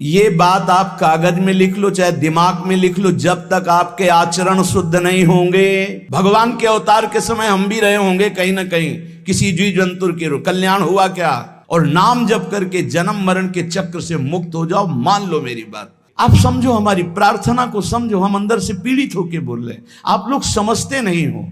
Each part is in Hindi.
ये बात आप कागज में लिख लो चाहे दिमाग में लिख लो, जब तक आपके आचरण शुद्ध नहीं होंगे। भगवान के अवतार के समय हम भी रहे होंगे कहीं ना कहीं किसी जीव जंतु के कल्याण हुआ क्या? और नाम जप करके जन्म मरण के चक्र से मुक्त हो जाओ। मान लो मेरी बात, आप समझो, हमारी प्रार्थना को समझो। हम अंदर से पीड़ित होके बोल रहे हैं, आप लोग समझते नहीं हो।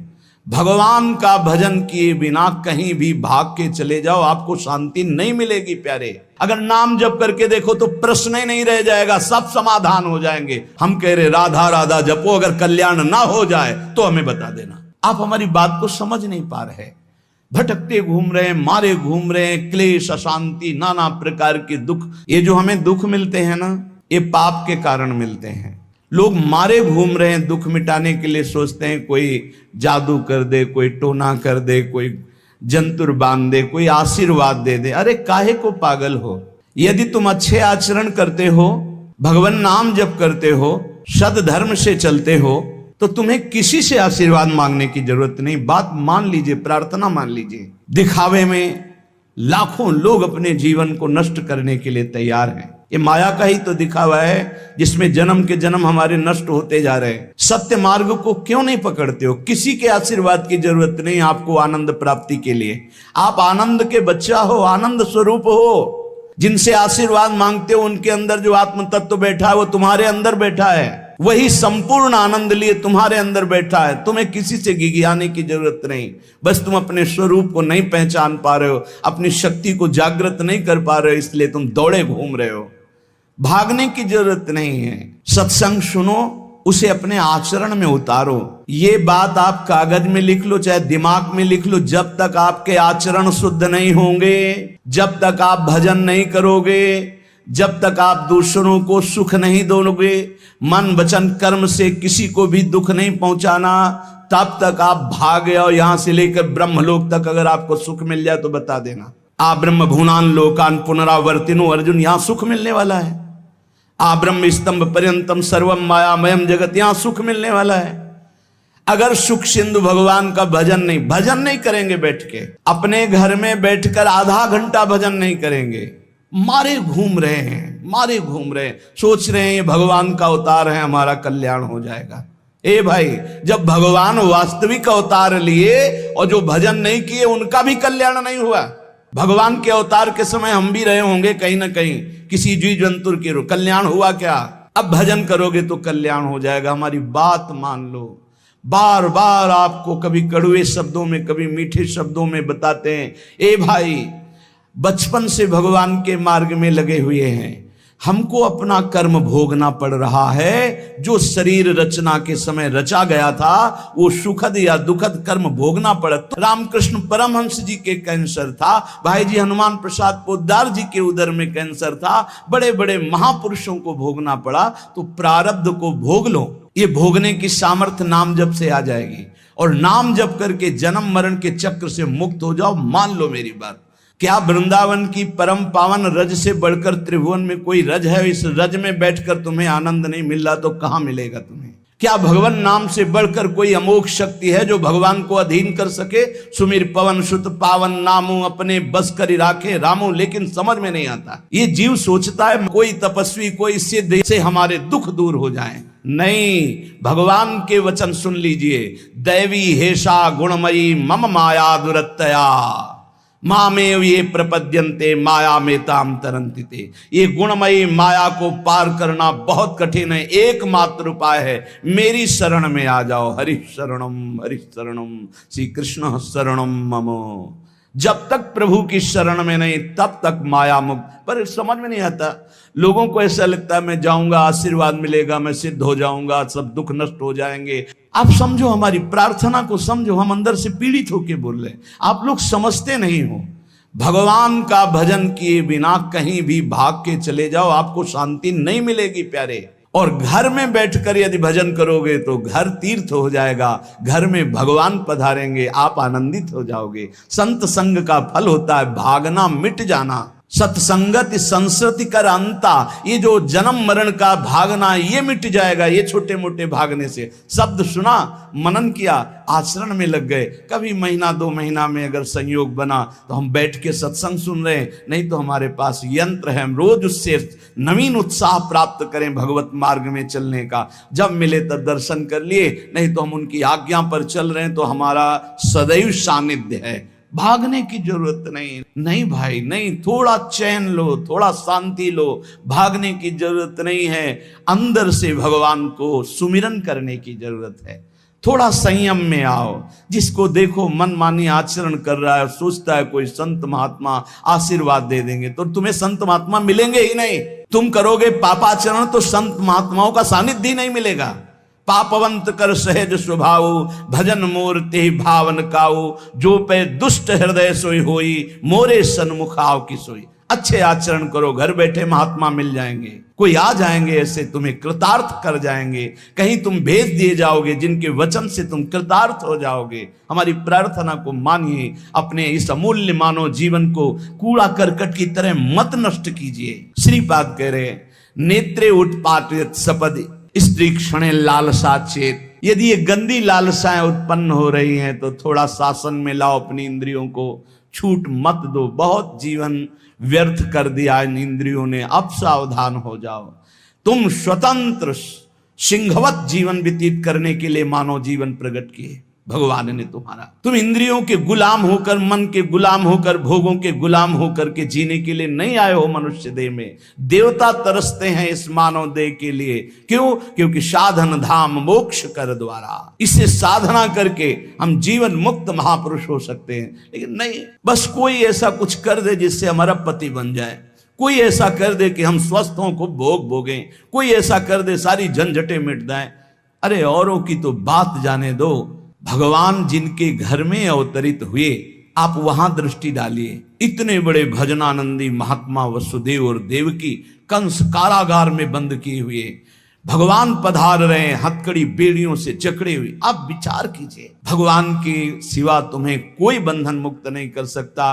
भगवान का भजन किए बिना कहीं भी भाग के चले जाओ, आपको शांति नहीं मिलेगी प्यारे। अगर नाम जप करके देखो तो प्रश्न ही नहीं रह जाएगा, सब समाधान हो जाएंगे। हम कह रहे राधा राधा जपो, अगर कल्याण ना हो जाए तो हमें बता देना। आप हमारी बात को समझ नहीं पा रहे, भटकते घूम रहे हैं, मारे घूम रहे हैं, क्लेश अशांति नाना प्रकार के दुख। ये जो हमें दुख मिलते हैं ना, ये पाप के कारण मिलते हैं। लोग मारे घूम रहे हैं, दुख मिटाने के लिए सोचते हैं कोई जादू कर दे, कोई टोना कर दे, कोई जंतुर बांध दे, कोई आशीर्वाद दे दे। अरे काहे को पागल हो? यदि तुम अच्छे आचरण करते हो, भगवान नाम जप करते हो, सद्धर्म से चलते हो, तो तुम्हें किसी से आशीर्वाद मांगने की जरूरत नहीं। बात मान लीजिए, प्रार्थना मान लीजिए। दिखावे में लाखों लोग अपने जीवन को नष्ट करने के लिए तैयार हैं। ये माया का ही तो दिखावा है जिसमें जन्म के जन्म हमारे नष्ट होते जा रहे हैं। सत्य मार्ग को क्यों नहीं पकड़ते हो? किसी के आशीर्वाद की जरूरत नहीं आपको आनंद प्राप्ति के लिए। आप आनंद के बच्चा हो, आनंद स्वरूप हो। जिनसे आशीर्वाद मांगते हो उनके अंदर जो आत्म तत्व बैठा है वो तुम्हारे अंदर बैठा है। वही संपूर्ण आनंद लिए तुम्हारे अंदर बैठा है। तुम्हें किसी से गिगियाने की जरूरत नहीं। बस तुम अपने स्वरूप को नहीं पहचान पा रहे हो, अपनी शक्ति को जागृत नहीं कर पा रहे हो, इसलिए तुम दौड़े घूम रहे हो। भागने की जरूरत नहीं है। सत्संग सुनो, उसे अपने आचरण में उतारो। ये बात आप कागज में लिख लो चाहे दिमाग में लिख लो, जब तक आपके आचरण शुद्ध नहीं होंगे, जब तक आप भजन नहीं करोगे, जब तक आप दूसरों को सुख नहीं दोगे, मन वचन कर्म से किसी को भी दुख नहीं पहुंचाना, तब तक आप भाग आओ। यहां से लेकर ब्रह्मलोक तक अगर आपको सुख मिल जाए तो बता देना। आ ब्रह्म भुवनान लोकान पुनरावर्तिनो, अर्जुन यहां सुख मिलने वाला है। आ ब्रह्म स्तंभ पर्यंतम सर्वम मायामयम जगत, यहां सुख मिलने वाला है। अगर सुख सिंधु भगवान का भजन नहीं करेंगे, बैठ के अपने घर में बैठकर आधा घंटा भजन नहीं करेंगे, मारे घूम रहे हैं, सोच रहे हैं ये भगवान का अवतार है, हमारा कल्याण हो जाएगा। ए भाई, जब भगवान वास्तविक अवतार लिए और जो भजन नहीं किए उनका भी कल्याण नहीं हुआ। भगवान के अवतार के समय हम भी रहे होंगे कहीं ना कहीं किसी जीव जंतु के कल्याण हुआ क्या? अब भजन करोगे तो कल्याण हो जाएगा। हमारी बात मान लो। बार बार आपको कभी कड़वे शब्दों में कभी मीठे शब्दों में बताते हैं, ए भाई बचपन से भगवान के मार्ग में लगे हुए हैं, हमको अपना कर्म भोगना पड़ रहा है। जो शरीर रचना के समय रचा गया था वो सुखद या दुखद कर्म भोगना पड़ा। तो रामकृष्ण परमहंस जी के कैंसर था, भाई जी हनुमान प्रसाद पोद्दार जी के उदर में कैंसर था, बड़े बड़े महापुरुषों को भोगना पड़ा। तो प्रारब्ध को भोग लो, ये भोगने की सामर्थ्य नाम जप से आ जाएगी। और नाम जप करके जन्म मरण के चक्र से मुक्त हो जाओ। मान लो मेरी बात, क्या वृंदावन की परम पावन रज से बढ़कर त्रिभुवन में कोई रज है? इस रज में बैठकर तुम्हें आनंद नहीं मिल रहा तो कहां मिलेगा तुम्हें? क्या भगवान नाम से बढ़कर कोई अमोघ शक्ति है जो भगवान को अधीन कर सके? सुमिर पवन सुत पावन नामो, अपने बस कर राखे रामो। लेकिन समझ में नहीं आता। ये जीव सोचता है कोई तपस्वी, कोई सिद्ध से हमारे दुख दूर हो जाए। नहीं, भगवान के वचन सुन लीजिए। दैवी हेषा गुणमयी मम माया दुरत्तया, मामेव ये प्रपद्यन्ते माया में ताम तरंतिते। ये गुणमयी माया को पार करना बहुत कठिन है। एकमात्र उपाय है, मेरी शरण में आ जाओ। हरि शरणम श्री कृष्ण शरणम मम। जब तक प्रभु की शरण में नहीं तब तक माया मुक्त। पर समझ में नहीं आता, लोगों को ऐसा लगता है मैं जाऊंगा आशीर्वाद मिलेगा, मैं सिद्ध हो जाऊंगा, सब दुख नष्ट हो जाएंगे। आप समझो, हमारी प्रार्थना को समझो। हम अंदर से पीड़ित होके बोल रहे हैं, आप लोग समझते नहीं हो। भगवान का भजन किए बिना कहीं भी भाग के चले जाओ, आपको शांति नहीं मिलेगी प्यारे। और घर में बैठकर यदि भजन करोगे तो घर तीर्थ हो जाएगा, घर में भगवान पधारेंगे, आप आनंदित हो जाओगे। संत संग का फल होता है भागना मिट जाना। सत्संगत संस्कृति कर अंता, ये जो जन्म मरण का भागना ये मिट जाएगा, ये छोटे मोटे भागने से। शब्द सुना, मनन किया, आचरण में लग गए। कभी महीना 2 महीना में अगर संयोग बना तो हम बैठ के सत्संग सुन रहे हैं, नहीं तो हमारे पास यंत्र है, हम रोज उससे नवीन उत्साह प्राप्त करें भगवत मार्ग में चलने का। जब मिले तब दर्शन कर लिए, नहीं तो हम उनकी आज्ञा पर चल रहे हैं तो हमारा सदैव सानिध्य है। भागने की जरूरत नहीं भाई, नहीं। थोड़ा चैन लो, थोड़ा शांति लो, भागने की जरूरत नहीं है। अंदर से भगवान को सुमिरन करने की जरूरत है। थोड़ा संयम में आओ। जिसको देखो मनमानी आचरण कर रहा है, सोचता है कोई संत महात्मा आशीर्वाद दे देंगे, तो तुम्हें संत महात्मा मिलेंगे ही नहीं। तुम करोगे पापाचरण तो संत महात्माओं का सानिध्य ही नहीं मिलेगा। पापवंत कर सहज स्वभाव, भजन मोर ते भावन काऊ, जो पे दुष्ट हृदय सोई होई, मोरे सन्मुख आओ की सोई। अच्छे आचरण करो, घर बैठे महात्मा मिल जाएंगे, कोई आ जाएंगे ऐसे, तुम्हें कृतार्थ कर जाएंगे। कहीं तुम भेज दिए जाओगे जिनके वचन से तुम कृतार्थ हो जाओगे। हमारी प्रार्थना को मानिए, अपने इस अमूल्य मानव जीवन को कूड़ा करकट की तरह मत नष्ट कीजिए। श्रीपाद कह रहे, नेत्रे उत्पाटित सपद स्त्री क्षणे लालसा चेत। यदि ये गंदी लालसाएं उत्पन्न हो रही हैं तो थोड़ा शासन में लाओ अपनी इंद्रियों को, छूट मत दो। बहुत जीवन व्यर्थ कर दिया इन इंद्रियों ने, अब सावधान हो जाओ। तुम स्वतंत्र सिंहवत जीवन व्यतीत करने के लिए मानव जीवन प्रकट किए भगवान ने तुम्हारा। तुम इंद्रियों के गुलाम होकर, मन के गुलाम होकर, भोगों के गुलाम होकर के जीने के लिए नहीं आए हो मनुष्य देह में। देवता तरसते हैं इस मानव देह के लिए। क्यों? क्योंकि साधन धाम मोक्ष कर द्वारा, इसे साधना करके हम जीवन मुक्त महापुरुष हो सकते हैं। लेकिन नहीं, बस कोई ऐसा कुछ कर दे जिससे हमारा पति बन जाए, कोई ऐसा कर दे कि हम स्वस्थों को भोग भोगें, कोई ऐसा कर दे सारी झंझटें मिट जाएं। अरे औरों की तो बात जाने दो, भगवान जिनके घर में अवतरित हुए आप वहां दृष्टि डालिए। इतने बड़े भजनानंदी महात्मा वसुदेव और देवकी कंस कारागार में बंद किए हुए भगवान पधार रहे हैं, हथकड़ी बेड़ियों से जकड़े हुए। आप विचार कीजिए, भगवान के सिवा तुम्हें कोई बंधन मुक्त नहीं कर सकता।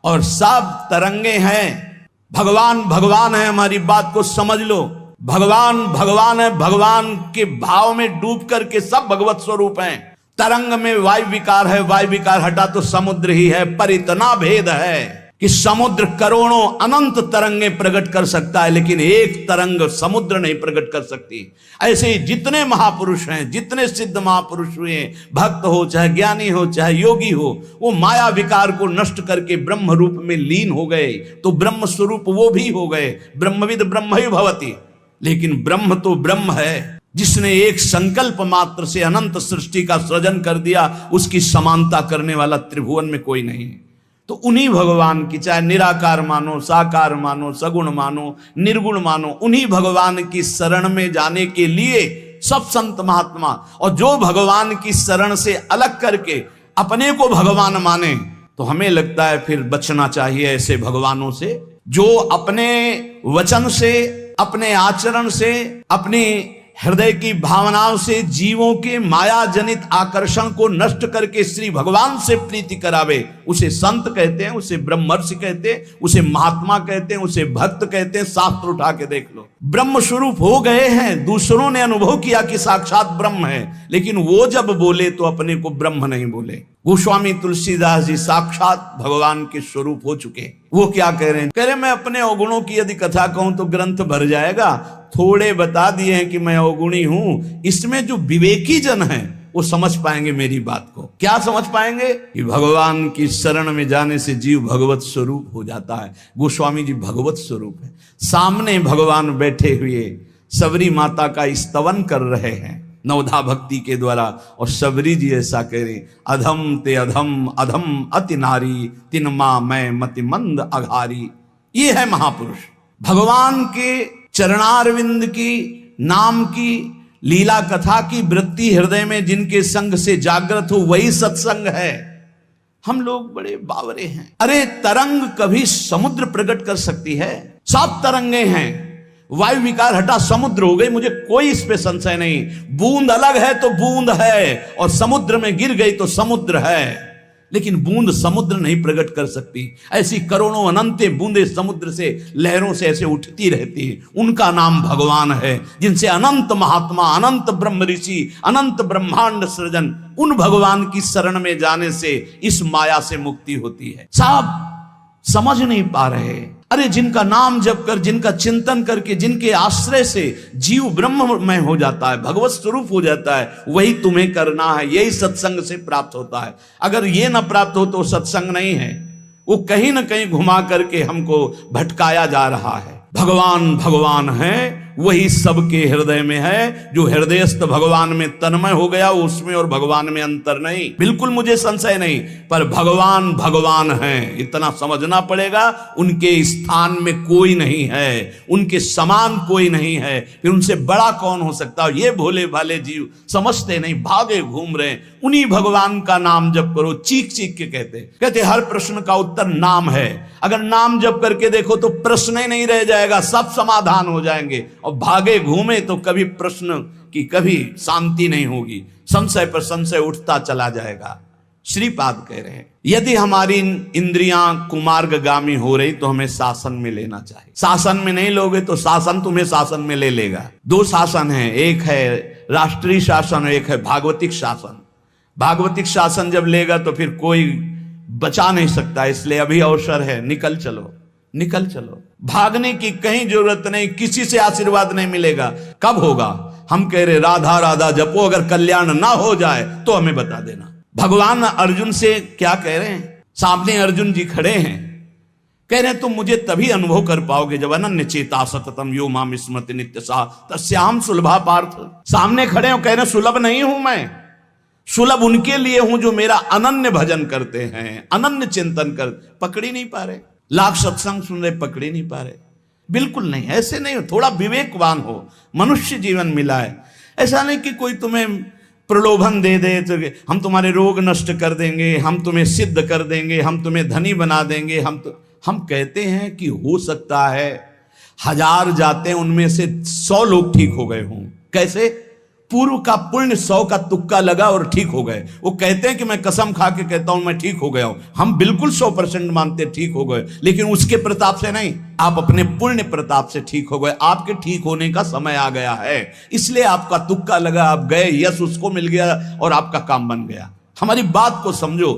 और सब तरंगे हैं, भगवान भगवान है, हमारी बात को समझ लो। भगवान भगवान है, भगवान के भाव में डूब करके सब भगवत स्वरूप हैं। तरंग में वायु विकार है, वायु विकार हटा तो समुद्र ही है। पर इतना भेद है कि समुद्र करोड़ों अनंत तरंगे प्रकट कर सकता है, लेकिन एक तरंग समुद्र नहीं प्रकट कर सकती। ऐसे ही जितने महापुरुष हैं, जितने सिद्ध महापुरुष हुए, भक्त हो चाहे ज्ञानी हो चाहे योगी हो, वो माया विकार को नष्ट करके ब्रह्म रूप में लीन हो गए, तो ब्रह्म स्वरूप वो भी हो गए। ब्रह्मविद ब्रह्म ही भवति। लेकिन ब्रह्म तो ब्रह्म है, जिसने एक संकल्प मात्र से अनंत सृष्टि का सृजन कर दिया, उसकी समानता करने वाला त्रिभुवन में कोई नहीं है। तो उन्हीं भगवान की, चाहे निराकार मानो, साकार मानो, सगुण मानो, निर्गुण मानो, उन्हीं भगवान की शरण में जाने के लिए सब संत महात्मा, और जो भगवान की शरण से अलग करके अपने को भगवान माने, तो हमें लगता है फिर बचना चाहिए ऐसे भगवानों से, जो अपने वचन से, अपने आचरण से, अपनी हृदय की भावनाओं से जीवों के माया जनित आकर्षण को नष्ट करके श्री भगवान से प्रीति करावे। उसे संत कहते हैं, उसे ब्रह्मर्षि कहते हैं, उसे महात्मा कहते हैं, उसे भक्त कहते हैं। शास्त्र उठा के देख लो, ब्रह्म स्वरूप हो गए हैं। दूसरों ने अनुभव किया कि साक्षात ब्रह्म है, लेकिन वो जब बोले तो अपने को ब्रह्म नहीं बोले। गोस्वामी तुलसीदास जी साक्षात भगवान के स्वरूप हो चुके। वो क्या कह रहे हैं? कह रहे मैं अपने अवगुणों की यदि कथा कहूं तो ग्रंथ भर जाएगा। थोड़े बता दिए हैं कि मैं अवगुणी हूं। इसमें जो विवेकी जन हैं वो समझ पाएंगे मेरी बात को। क्या समझ पाएंगे? कि भगवान की शरण में जाने से जीव भगवत स्वरूप हो जाता है। गोस्वामी जी भगवत स्वरूप है। सामने भगवान बैठे हुए सबरी माता का स्तवन कर रहे हैं नवधा भक्ति के द्वारा। और सबरी जी ऐसा कह रहे, अधम ते अधम, अधम अति नारी, तिन मां मैं मति मंद अघारी। ये है महापुरुष। भगवान के चरणारविंद की नाम की लीला कथा की वृत्ति हृदय में जिनके संग से जागृत हो, वही सत्संग है। हम लोग बड़े बावरे हैं। अरे तरंग कभी समुद्र प्रकट कर सकती है? सब तरंगे हैं। वायु विकार हटा समुद्र हो गई, मुझे कोई इस पे संशय नहीं। बूंद अलग है तो बूंद है, और समुद्र में गिर गई तो समुद्र है। लेकिन बूंद समुद्र नहीं प्रकट कर सकती। ऐसी करोड़ों अनंत बूंदे समुद्र से लहरों से ऐसे उठती रहती है। उनका नाम भगवान है, जिनसे अनंत महात्मा, अनंत ब्रह्म ऋषि, अनंत ब्रह्मांड सृजन, उन भगवान की शरण में जाने से इस माया से मुक्ति होती है। साहब समझ नहीं पा रहे। अरे जिनका नाम जप कर, जिनका चिंतन करके, जिनके आश्रय से जीव ब्रह्ममय हो जाता है, भगवत स्वरूप हो जाता है, वही तुम्हें करना है। यही सत्संग से प्राप्त होता है। अगर ये ना प्राप्त हो तो सत्संग नहीं है, वो कहीं ना कहीं घुमा करके हमको भटकाया जा रहा है। भगवान भगवान है, वही सबके हृदय में है। जो हृदयस्थ भगवान में तन्मय हो गया, उसमें और भगवान में अंतर नहीं, बिल्कुल मुझे संशय नहीं। पर भगवान भगवान है, इतना समझना पड़ेगा। उनके स्थान में कोई नहीं है, उनके समान कोई नहीं है, फिर उनसे बड़ा कौन हो सकता है। ये भोले भाले जीव समझते नहीं, भागे घूम रहे। उन्हीं भगवान का नाम जप करो, चीख चीख के कहते हर प्रश्न का उत्तर नाम है। अगर नाम जप करके देखो तो प्रश्न ही नहीं रह जाएगा, सब समाधान हो जाएंगे। और भागे घूमे तो कभी प्रश्न की कभी शांति नहीं होगी, संशय पर संशय उठता चला जाएगा। श्रीपाद कह रहे हैं, यदि हमारी इंद्रियां कुमार्गगामी हो रही तो हमें शासन में लेना चाहिए। शासन में नहीं लोगे तो शासन तुम्हें शासन में ले लेगा। दो शासन है, एक है राष्ट्रीय शासन, एक है भागवतिक शासन। भागवतिक शासन जब लेगा तो फिर कोई बचा नहीं सकता। इसलिए अभी अवसर है, निकल चलो, निकल चलो। भागने की कहीं जरूरत नहीं, किसी से आशीर्वाद नहीं मिलेगा। कब होगा? हम कह रहे राधा राधा जपो, अगर कल्याण ना हो जाए तो हमें बता देना। भगवान अर्जुन से क्या कह रहे हैं? सामने अर्जुन जी खड़े हैं, कह रहे हैं तुम मुझे तभी अनुभव कर पाओगे जब अनन्य चेता सततम यो माम स्मृति नित्य सा तस्याम सुलभा पार्थ। सामने खड़े हो, कह रहे सुलभ नहीं हूं मैं, सुलभ उनके लिए हूं जो मेरा अनन्य भजन करते हैं, अनन्य चिंतन कर। पकड़ी नहीं पा रहे, लाख सत्संग सुन रहे, पकड़ी नहीं पा रहे। बिल्कुल नहीं, ऐसे नहीं हो। थोड़ा विवेकवान हो, मनुष्य जीवन मिला है। ऐसा नहीं कि कोई तुम्हें प्रलोभन दे दे तो हम तुम्हारे रोग नष्ट कर देंगे, हम तुम्हें सिद्ध कर देंगे, हम तुम्हें धनी बना देंगे। हम कहते हैं कि हो सकता है 1000 जाते हैं, उनमें से 100 लोग ठीक हो गए हों। कैसे? पूर्व का पुण्य 100 का तुक्का लगा और ठीक हो गए। वो कहते हैं कि मैं कसम खा के कहता हूं मैं ठीक हो गया हूं। हम बिल्कुल 100% मानते ठीक हो गए, लेकिन उसके प्रताप से नहीं, आप अपने पुण्य प्रताप से ठीक हो गए। आपके ठीक होने का समय आ गया है, इसलिए आपका तुक्का लगा, आप गए, यश उसको मिल गया और आपका काम बन गया। हमारी बात को समझो।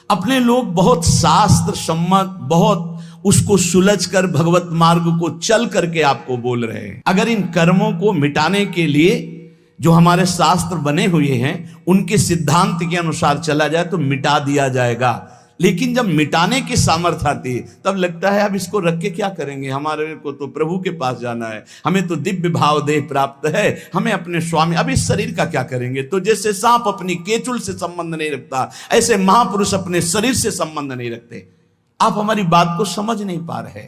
अपने लोग बहुत शास्त्र सम्मत, बहुत उसको सुलझ कर भगवत मार्ग को चल करके आपको बोल रहे हैं। अगर इन कर्मों को मिटाने के लिए जो हमारे शास्त्र बने हुए हैं उनके सिद्धांत के अनुसार चला जाए तो मिटा दिया जाएगा। लेकिन जब मिटाने की सामर्थ्य आती है तब लगता है अब इसको रख के क्या करेंगे, हमारे को तो प्रभु के पास जाना है, हमें तो दिव्य भाव देह प्राप्त है, हमें अपने स्वामी, अब इस शरीर का क्या करेंगे। तो जैसे सांप अपनी केचुल से संबंध नहीं रखता, ऐसे महापुरुष अपने शरीर से संबंध नहीं रखते। आप हमारी बात को समझ नहीं पा रहे,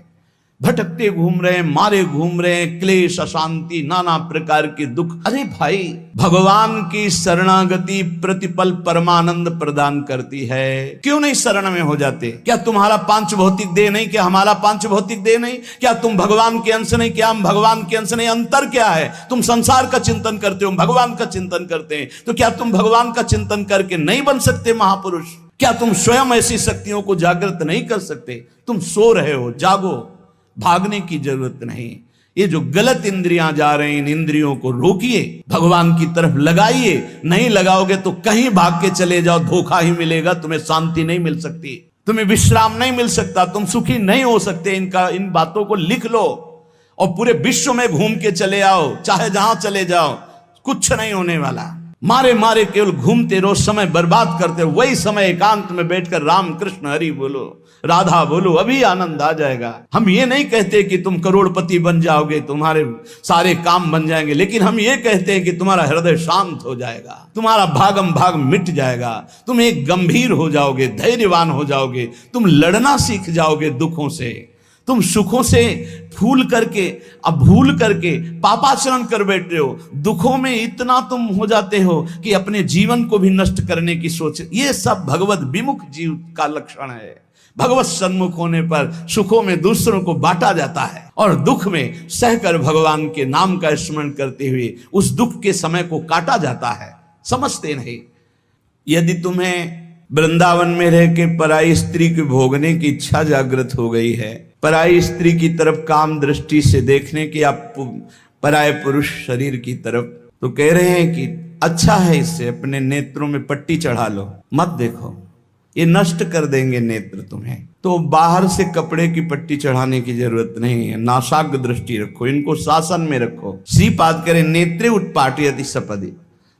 भटकते घूम रहे हैं, मारे घूम रहे हैं, क्लेश, अशांति, नाना प्रकार के दुख। अरे भाई, भगवान की शरणागति प्रतिपल परमानंद प्रदान करती है। क्यों नहीं शरण में हो जाते? क्या तुम्हारा पांच भौतिक देह नहीं? क्या हमारा पांच भौतिक देह नहीं? क्या तुम भगवान के अंश नहीं? क्या हम भगवान के अंश नहीं? अंतर क्या है? तुम संसार का चिंतन करते हो, भगवान का चिंतन करते हैं, तो क्या तुम भगवान का चिंतन करके नहीं बन सकते महापुरुष? क्या तुम स्वयं ऐसी शक्तियों को जागृत नहीं कर सकते? तुम सो रहे हो, जागो, भागने की जरूरत नहीं। ये जो गलत इंद्रियां जा रही हैं, इन इंद्रियों को रोकिए, भगवान की तरफ लगाइए। नहीं लगाओगे तो कहीं भाग के चले जाओ, धोखा ही मिलेगा, तुम्हें शांति नहीं मिल सकती, तुम्हें विश्राम नहीं मिल सकता, तुम सुखी नहीं हो सकते। इन बातों को लिख लो और पूरे विश्व में घूम के चले आओ, चाहे जहां चले जाओ, कुछ नहीं होने वाला। मारे मारे केवल घूमते रहो, समय बर्बाद करते रहो। वही समय एकांत में बैठकर राम कृष्ण हरि बोलो, राधा बोलो, अभी आनंद आ जाएगा। हम ये नहीं कहते कि तुम करोड़पति बन जाओगे, तुम्हारे सारे काम बन जाएंगे, लेकिन हम ये कहते हैं कि तुम्हारा हृदय शांत हो जाएगा, तुम्हारा भागम भाग मिट जाएगा, तुम एक गंभीर हो जाओगे, धैर्यवान हो जाओगे, तुम लड़ना सीख जाओगे दुखों से, तुम सुखों से भूल करके पापाचरण कर बैठे हो। दुखों में इतना तुम हो जाते हो कि अपने जीवन को भी नष्ट करने की सोच। ये सब भगवत विमुख जीव का लक्षण है। भगवत सन्मुख होने पर सुखों में दूसरों को बांटा जाता है और दुख में सहकर भगवान के नाम का स्मरण करते हुए उस दुख के समय को काटा जाता है। समझते नहीं। यदि तुम्हें वृंदावन में रह के पराई स्त्री को भोगने की इच्छा जागृत हो गई है, पराई स्त्री की तरफ काम दृष्टि से देखने की, आप पराये पुरुष शरीर की तरफ, तो कह रहे हैं कि अच्छा है इससे अपने नेत्रों में पट्टी चढ़ा लो, मत देखो, ये नष्ट कर देंगे नेत्र तुम्हें। तो बाहर से कपड़े की पट्टी चढ़ाने की जरूरत नहीं है, नासाग्र दृष्टि रखो, इनको शासन में रखो। श्रीपाद करें नेत्रे उत्पाटयति सपदि,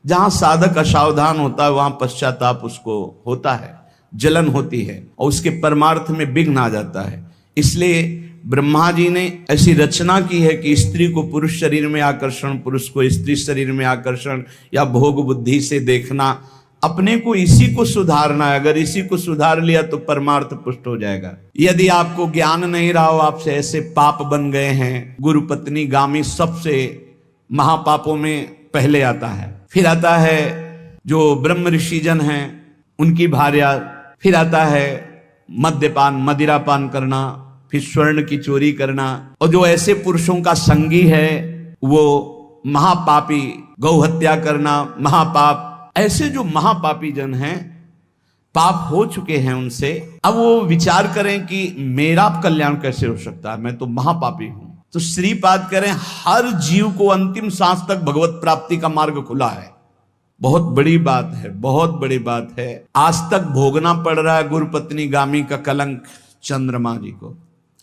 जहां साधक असावधान होता है वहां पश्चाताप उसको होता है, जलन होती है और उसके परमार्थ में विघ्न आ जाता है। इसलिए ब्रह्मा जी ने ऐसी रचना की है कि स्त्री को पुरुष शरीर में आकर्षण, पुरुष को स्त्री शरीर में आकर्षण या भोग बुद्धि से देखना, अपने को इसी को सुधारना है। अगर इसी को सुधार लिया तो परमार्थ पुष्ट हो जाएगा। यदि आपको ज्ञान नहीं रहा हो, आपसे ऐसे पाप बन गए हैं, गुरु पत्नी गामी सबसे महापापों में पहले आता है, फिर आता है जो ब्रह्म ऋषिजन हैं उनकी भार्या, फिर आता है मद्यपान मदिरापान करना, फिर स्वर्ण की चोरी करना, और जो ऐसे पुरुषों का संगी है वो महापापी, गौ हत्या करना महापाप। ऐसे जो महापापी जन हैं, पाप हो चुके हैं उनसे, अब वो विचार करें कि मेरा कल्याण कैसे हो सकता है, मैं तो महापापी हूं। तो श्रीपाद करें हर जीव को अंतिम सांस तक भगवत प्राप्ति का मार्ग खुला है। बहुत बड़ी बात है, बहुत बड़ी बात है। आज तक भोगना पड़ रहा है गुरु पत्नी गामी का कलंक चंद्रमा जी को,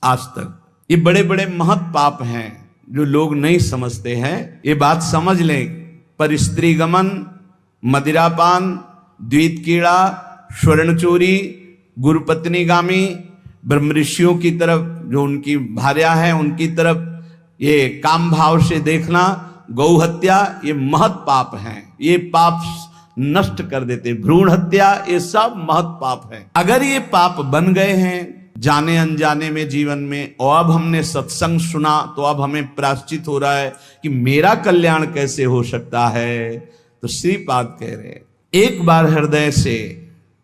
आज तक। ये बड़े बड़े महत पाप हैं जो लोग नहीं समझते हैं, ये बात समझ लें। पर स्त्री गमन, मदिरापान, द्वैत कीड़ा, स्वर्ण चोरी, गुरु पत्नी गामी, ब्रह्म ऋषियों की तरफ जो उनकी भार्या है उनकी तरफ ये काम भाव से देखना, गौ हत्या, ये महत पाप हैं। ये पाप नष्ट कर देते। भ्रूण हत्या, ये सब महत पाप है। अगर ये पाप बन गए हैं जाने अनजाने में जीवन में, और अब हमने सत्संग सुना तो अब हमें प्रायश्चित हो रहा है कि मेरा कल्याण कैसे हो सकता है। तो श्रीपाद कह रहे एक बार हृदय से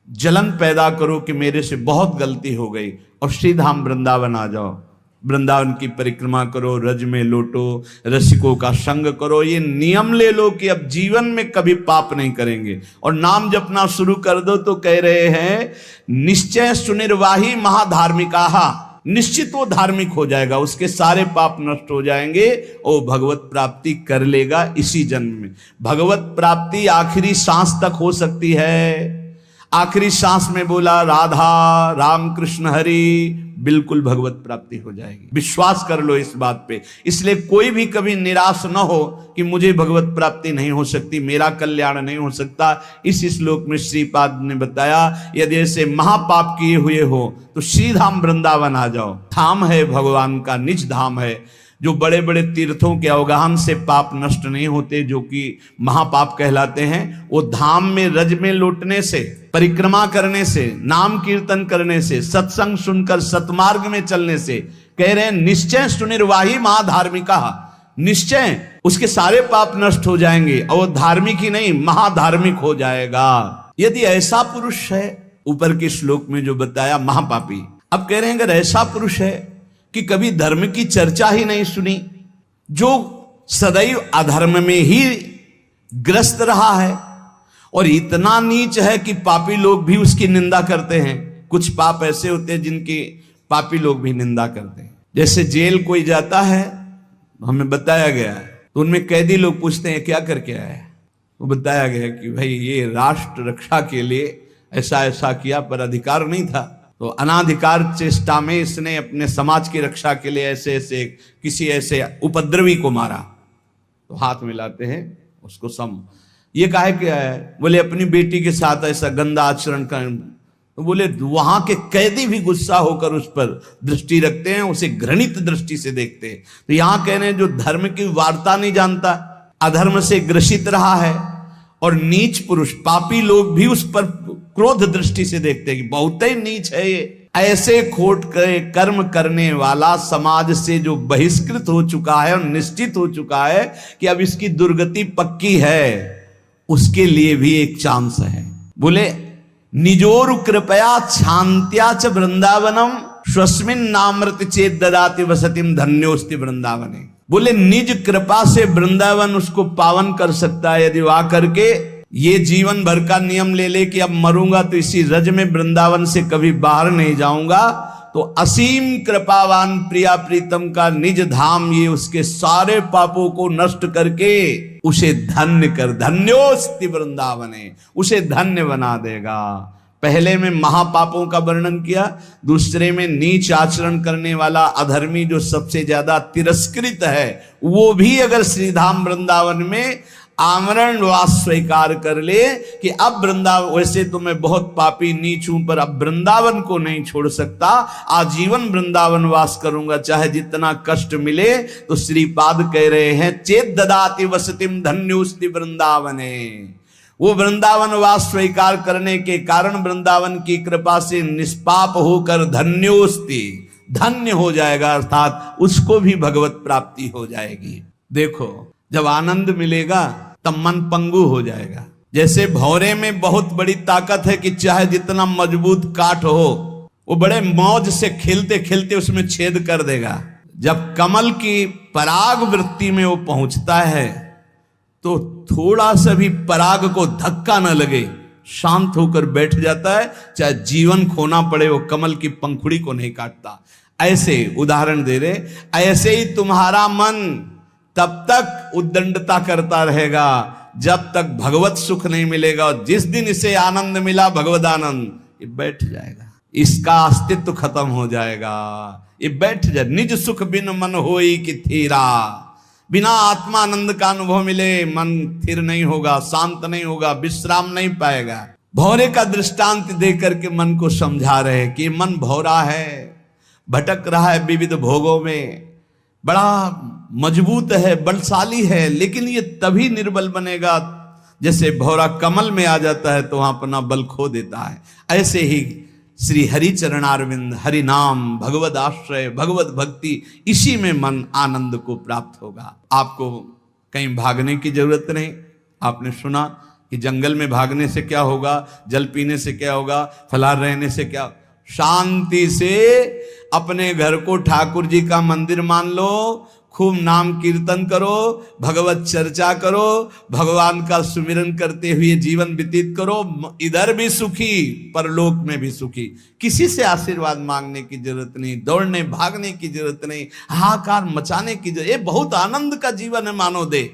जलन पैदा करो कि मेरे से बहुत गलती हो गई, और श्रीधाम वृंदावन आ जाओ, वृंदावन की परिक्रमा करो, रज में लोटो, रसिकों का संग करो। ये नियम ले लो कि अब जीवन में कभी पाप नहीं करेंगे, और नाम जपना शुरू कर दो। तो कह रहे हैं निश्चय सुनिर्वाही महाधार्मिका, निश्चित वो धार्मिक हो जाएगा, उसके सारे पाप नष्ट हो जाएंगे और भगवत प्राप्ति कर लेगा इसी जन्म में। भगवत प्राप्ति आखिरी सांस तक हो सकती है। आखिरी सांस में बोला राधा राम कृष्ण हरि, बिल्कुल भगवत प्राप्ति हो जाएगी। विश्वास कर लो इस बात पे। इसलिए कोई भी कभी निराश न हो कि मुझे भगवत प्राप्ति नहीं हो सकती, मेरा कल्याण नहीं हो सकता। इस श्लोक में श्रीपाद ने बताया यदि ऐसे महापाप किए हुए हो तो श्रीधाम वृंदावन आ जाओ। धाम है भगवान का, निज धाम है। जो बड़े बड़े तीर्थों के अवगाहन से पाप नष्ट नहीं होते, जो कि महापाप कहलाते हैं, वो धाम में रज में लौटने से, परिक्रमा करने से, नाम कीर्तन करने से, सत्संग सुनकर सतमार्ग में चलने से। कह रहे हैं निश्चय सुनिर्वाही महाधार्मिका, निश्चय उसके सारे पाप नष्ट हो जाएंगे और वो धार्मिक ही नहीं महाधार्मिक हो जाएगा। यदि ऐसा पुरुष है, ऊपर के श्लोक में जो बताया महापापी, अब कह रहे हैं अगर ऐसा पुरुष है कि कभी धर्म की चर्चा ही नहीं सुनी, जो सदैव अधर्म में ही ग्रस्त रहा है, और इतना नीच है कि पापी लोग भी उसकी निंदा करते हैं। कुछ पाप ऐसे होते हैं जिनकी पापी लोग भी निंदा करते हैं। जैसे जेल कोई जाता है, हमें बताया गया है, तो उनमें कैदी लोग पूछते हैं क्या करके आया है, वो बताया गया कि भाई ये राष्ट्र रक्षा के लिए ऐसा ऐसा किया, पर अधिकार नहीं था, तो अनाधिकार चेष्टा में इसने अपने समाज की रक्षा के लिए ऐसे ऐसे किसी ऐसे उपद्रवी को मारा। तो हाथ मिलाते हैं उसको सम, ये काहे क्या है, बोले अपनी बेटी के साथ ऐसा गंदा आचरण कर। तो बोले वहां के कैदी भी गुस्सा होकर उस पर दृष्टि रखते हैं, उसे घृणित दृष्टि से देखते हैं। तो यहां कह रहे हैं जो धर्म की वार्ता नहीं जानता, अधर्म से ग्रसित रहा है, और नीच पुरुष पापी लोग भी उस पर क्रोध दृष्टि से देखते हैं कि बहुत ही नीच है ये। ऐसे खोट के कर्म करने वाला समाज से जो बहिष्कृत हो चुका है और निश्चित हो चुका है कि अब इसकी दुर्गति पक्की है, उसके लिए भी एक चांस है। बोले निजोर कृपया शांत्या च वृंदावनम स्वस्मिन नामृत चेत ददाति वसतिम धन्योस्ति वृंदावने। बोले निज कृपा से वृंदावन उसको पावन कर सकता है यदि वह करके ये जीवन भर का नियम ले ले कि अब मरूंगा तो इसी रज में वृंदावन से कभी बाहर नहीं जाऊंगा, तो असीम कृपावान प्रिया प्रीतम का निज धाम ये उसके सारे पापों को नष्ट करके उसे धन्य कर, धन्योस्ति वृंदावने, उसे धन्य बना देगा। पहले में महापापों का वर्णन किया, दूसरे में नीच आचरण करने वाला अधर्मी जो सबसे ज्यादा तिरस्कृत है, वो भी अगर श्रीधाम वृंदावन में आमरण वास स्वीकार कर ले कि अब वृंदावन, वैसे तो मैं बहुत पापी नीच हूं पर अब वृंदावन को नहीं छोड़ सकता, आजीवन वृंदावन वास करूंगा चाहे जितना कष्ट मिले, तो श्रीपाद कह रहे हैं चेत ददाति वसतिम धन्योस्ति वृंदावने। वो वृंदावन वास स्वीकार करने के कारण वृंदावन की कृपा से निष्पाप होकर धन्योस्ति, धन्य हो जाएगा, अर्थात उसको भी भगवत प्राप्ति हो जाएगी। देखो जब आनंद मिलेगा तब मन पंगु हो जाएगा। जैसे भौरे में बहुत बड़ी ताकत है कि चाहे जितना मजबूत काठ हो वो बड़े मौज से खेलते खेलते उसमें छेद कर देगा। जब कमल की पराग वृत्ति में वो पहुंचता है तो थोड़ा सा भी पराग को धक्का न लगे, शांत होकर बैठ जाता है, चाहे जीवन खोना पड़े वो कमल की पंखुड़ी को नहीं काटता। ऐसे उदाहरण दे रहे, ऐसे ही तुम्हारा मन तब तक उद्दंडता करता रहेगा जब तक भगवत सुख नहीं मिलेगा, और जिस दिन इसे आनंद मिला भगवद आनंद, ये बैठ जाएगा, इसका अस्तित्व खत्म हो जाएगा, ये बैठ जाए। निज सुख बिन मन होई कि थीरा, बिना आत्मानंद का अनुभव मिले मन स्थिर नहीं होगा, शांत नहीं होगा, विश्राम नहीं पाएगा। भौरे का दृष्टांत देकर के मन को समझा रहे कि मन भौरा है, भटक रहा है विविध भोगों में, बड़ा मजबूत है, बलशाली है, लेकिन ये तभी निर्बल बनेगा जैसे भौरा कमल में आ जाता है तो वहां अपना बल खो देता है। ऐसे ही श्री हरि चरणारविंद, हरि नाम, भगवद आश्रय, भगवत भक्ति, इसी में मन आनंद को प्राप्त होगा। आपको कहीं भागने की जरूरत नहीं। आपने सुना कि जंगल में भागने से क्या होगा, जल पीने से क्या होगा, फलाहार रहने से क्या, शांति से अपने घर को ठाकुर जी का मंदिर मान लो, खूब नाम कीर्तन करो, भगवत चर्चा करो, भगवान का सुमिरन करते हुए जीवन व्यतीत करो, इधर भी सुखी परलोक में भी सुखी। किसी से आशीर्वाद मांगने की जरूरत नहीं, दौड़ने भागने की जरूरत नहीं, हाहाकार मचाने की जरूरत। ये बहुत आनंद का जीवन है मानो दे,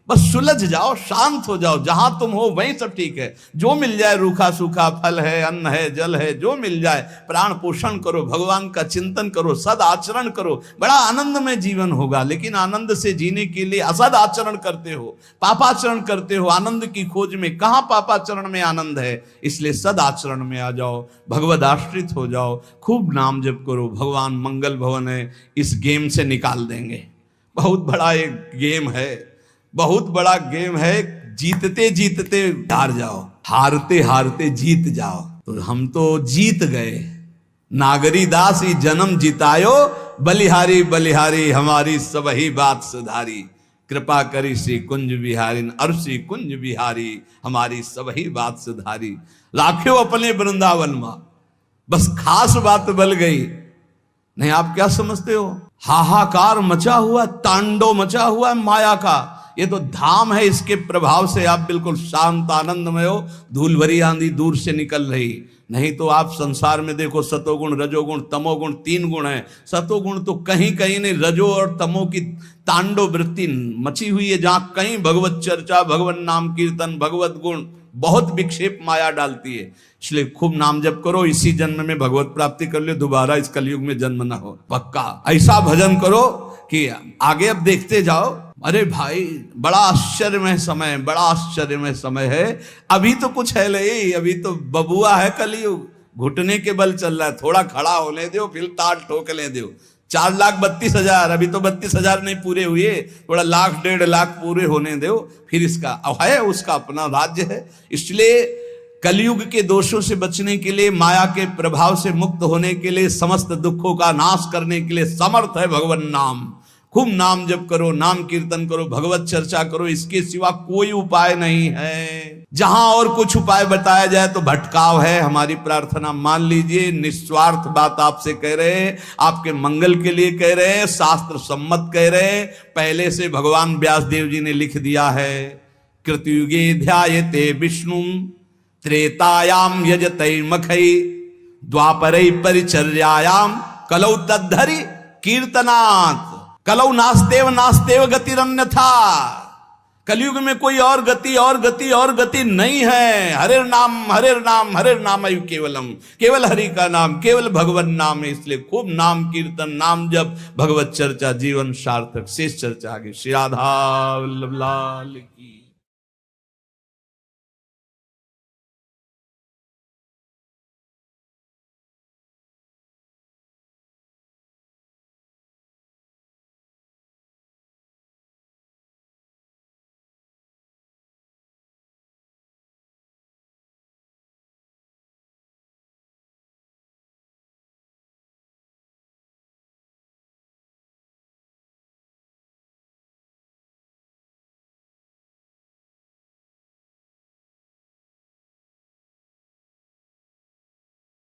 बस सुलझ जाओ, शांत हो जाओ, जहां तुम हो वहीं सब ठीक है। जो मिल जाए, रूखा सूखा फल है, अन्न है, जल है, जो मिल जाए प्राण पोषण करो, भगवान का चिंतन करो, सद आचरण करो, बड़ा आनंद में जीवन होगा। लेकिन आनंद से जीने के लिए असद आचरण करते हो, पापाचरण करते हो, आनंद की खोज में। कहां पापाचरण में आनंद है? इसलिए सद आचरण में आ जाओ, भगवद आश्रित हो जाओ, खूब नाम जप करो। भगवान मंगल भवन है, इस गेम से निकाल देंगे। बहुत बड़ा एक गेम है, बहुत बड़ा गेम है, जीतते जीतते हार जाओ, हारते हारते जीत जाओ। तो हम तो जीत गए। नागरी दास ही जन्म जितायो, बलिहारी बलिहारी हमारी सबही बात सुधारी। कृपा करी श्री कुंज बिहारी, और श्री कुंज बिहारी हमारी सबही बात सुधारी। राख्यो अपने वृंदावन मां, बस खास बात बल गई। नहीं, आप क्या समझते हो? हाहाकार मचा हुआ, तांडव मचा हुआ माया का। ये तो धाम है, इसके प्रभाव से आप बिल्कुल शांत आनंदमय हो। धूल भरी आंधी दूर से निकल रही। नहीं तो आप संसार में देखो, सतोगुण, रजोगुण, तमोगुण, 3 गुण है। सतोगुण तो कहीं कहीं नहीं, रजो और तमो की तांडव वृत्ति मची हुई है। जहां कहीं भगवत चर्चा, भगवत नाम कीर्तन, भगवत गुण, बहुत विक्षेप माया डालती है। इसलिए खूब नाम जप करो, इसी जन्म में भगवत प्राप्ति कर लो, दोबारा इस कलयुग में जन्म ना हो। पक्का ऐसा भजन करो कि आगे अब देखते जाओ। अरे भाई, बड़ा आश्चर्यमय समय, बड़ा आश्चर्यमय समय है। अभी तो कुछ है नहीं, अभी तो बबुआ है कलयुग, घुटने के बल चल रहा है। थोड़ा खड़ा होने दो, फिर ताल ठोकने दो। 4,32,000, अभी तो 32,000 नहीं पूरे हुए, थोड़ा 1,00,000 1,50,000 लाख पूरे होने दो, फिर इसका है, उसका अपना राज्य है। इसलिए कलयुग के दोषों से बचने के लिए, माया के प्रभाव से मुक्त होने के लिए, समस्त दुखों का नाश करने के लिए समर्थ है भगवान नाम। खूब नाम जप करो, नाम कीर्तन करो, भगवत चर्चा करो, इसके सिवा कोई उपाय नहीं है। जहां और कुछ उपाय बताया जाए तो भटकाव है। हमारी प्रार्थना मान लीजिए, निस्वार्थ बात आपसे कह रहे हैं, आपके मंगल के लिए कह रहे हैं, शास्त्र सम्मत कह रहे हैं। पहले से भगवान व्यास देव जी ने लिख दिया है कृतयुगे ध्यायते विष्णु त्रेतायाम यजते मखै द्वापरै परिचर्यायाम कलौ तद्धरि कीर्तनात्। कलौ नास्तेव नास्तेव गतिरन्यथा। कलयुग में कोई और गति नहीं है। हरे नाम हरे नाम केवलम, केवल हरि का नाम, केवल भगवान नाम है। इसलिए खूब नाम कीर्तन, नाम जप, भगवत चर्चा, जीवन सार्थक। शेष चर्चा आगे। श्री राधा वल्लभ लाल की।